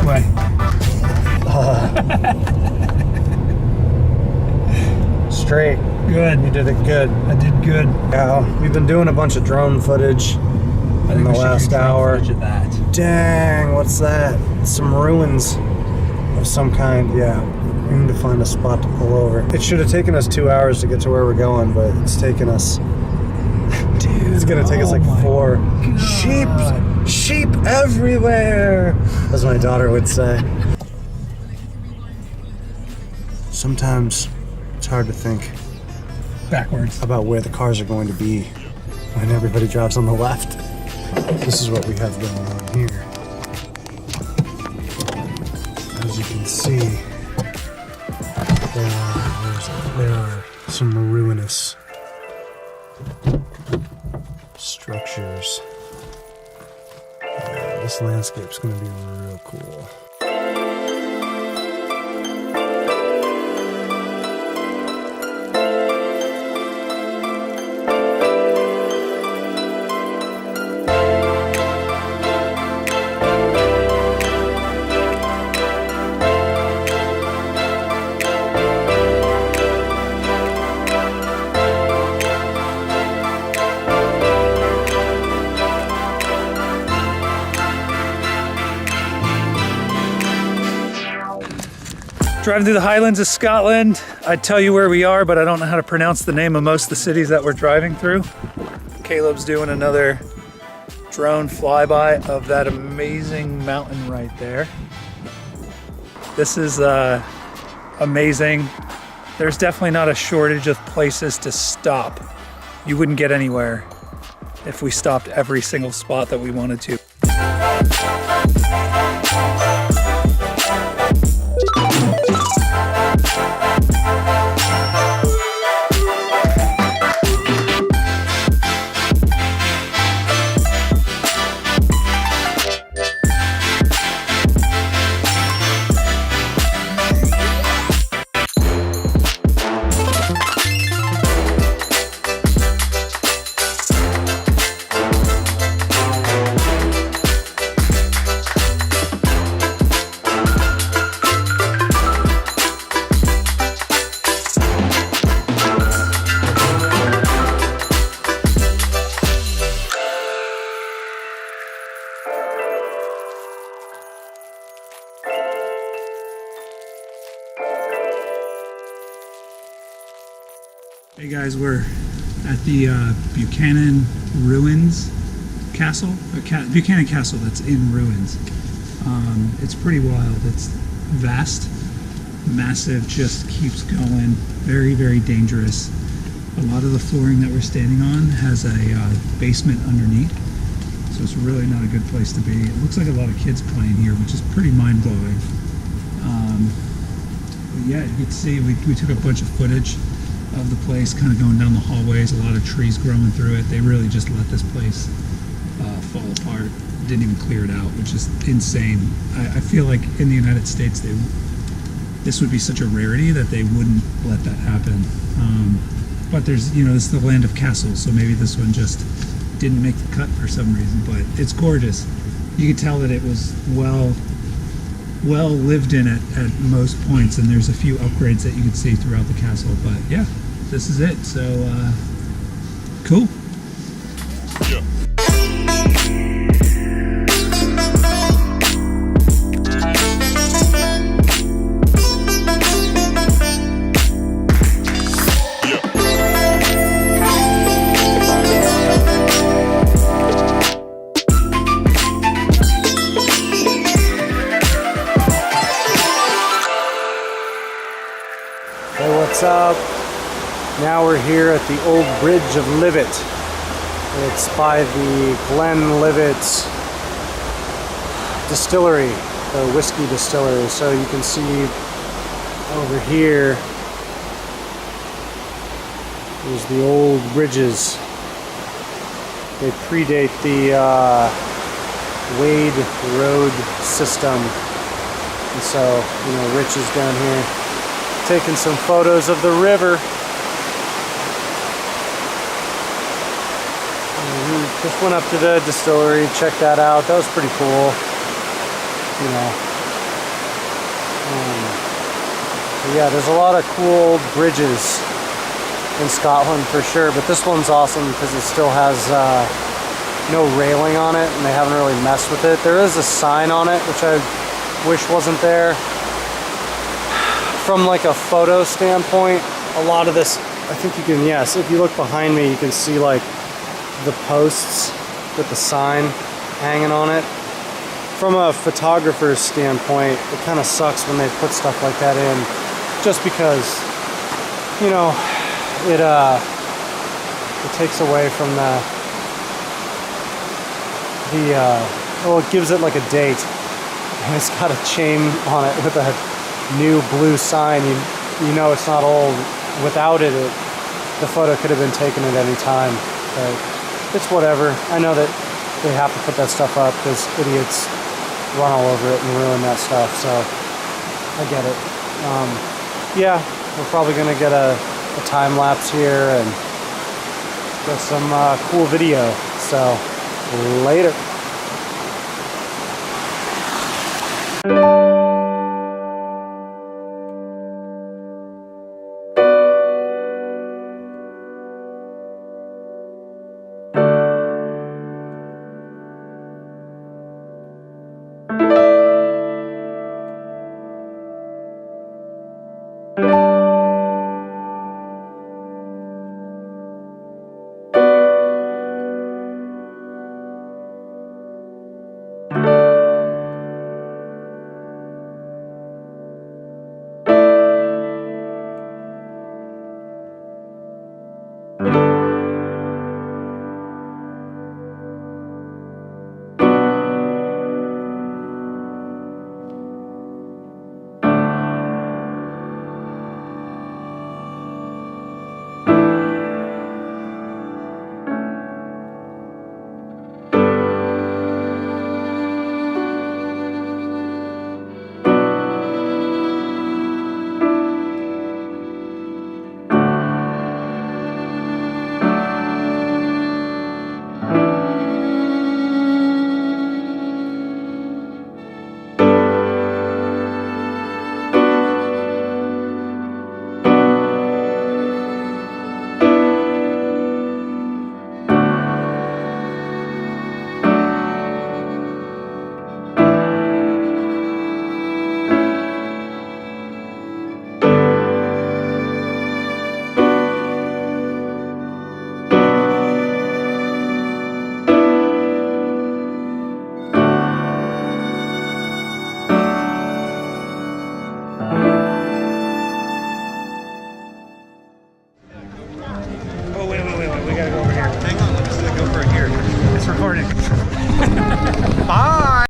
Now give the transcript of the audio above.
way. Straight. Good. You did it good. I did good. Yeah, we've been doing a bunch of drone footage in the last hour. Of that. Dang, what's that? Some ruins of some kind. Yeah, we need to find a spot to pull over. It should have taken us 2 hours to get to where we're going, but it's taken us. Dude, it's gonna take us like 4. God. Sheep everywhere, as my daughter would say. Sometimes it's hard to think Backwards. about where the cars are going to be when everybody drives on the left. This is what we have going on here. As you can see, there are some ruinous structures. Yeah, this landscape's going to be real cool. Driving through the Highlands of Scotland. I'd tell you where we are, but I don't know how to pronounce the name of most of the cities that we're driving through. Caleb's doing another drone flyby of that amazing mountain right there. This is amazing. There's definitely not a shortage of places to stop. You wouldn't get anywhere if we stopped every single spot that we wanted to. Hey guys, we're at the Buchanan Ruins Castle, Buchanan Castle that's in ruins. It's pretty wild. It's vast, massive, just keeps going. Very, very dangerous. A lot of the flooring that we're standing on has a basement underneath, so it's really not a good place to be. It looks like a lot of kids playing here, which is pretty mind-blowing. But yeah, you can see we took a bunch of footage of the place, kind of going down the hallways, a lot of trees growing through it. They really just let this place fall apart, didn't even clear it out, which is insane. I feel like in the United States this would be such a rarity that they wouldn't let that happen. But there's, this is the land of castles, so maybe this one just didn't make the cut for some reason, but it's gorgeous. You can tell that it was well lived in at most points, and there's a few upgrades that you can see throughout the castle, but yeah, this is it. So cool. Yeah. Hey, what's up? Now we're here at the old bridge of Livet. It's by the Glenlivet distillery, the whiskey distillery. So you can see over here is the old bridges. They predate the Wade Road system. And so, Rich is down here taking some photos of the river. Just went up to the distillery, checked that out. That was pretty cool. Yeah, there's a lot of cool bridges in Scotland for sure, but this one's awesome because it still has no railing on it and they haven't really messed with it. There is a sign on it, which I wish wasn't there. From like a photo standpoint, a lot of this, I think you can, yes, if you look behind me, you can see like the posts with the sign hanging on it. From a photographer's standpoint, it kind of sucks when they put stuff like that in, just because, you know, it takes away from well, it gives it like a date, and it's got a chain on it with a new blue sign. You know it's not old. Without it, the photo could have been taken at any time, but it's whatever. I know that they have to put that stuff up because idiots run all over it and ruin that stuff, so I get it. Yeah, we're probably gonna get a time lapse here and get some cool video, so later.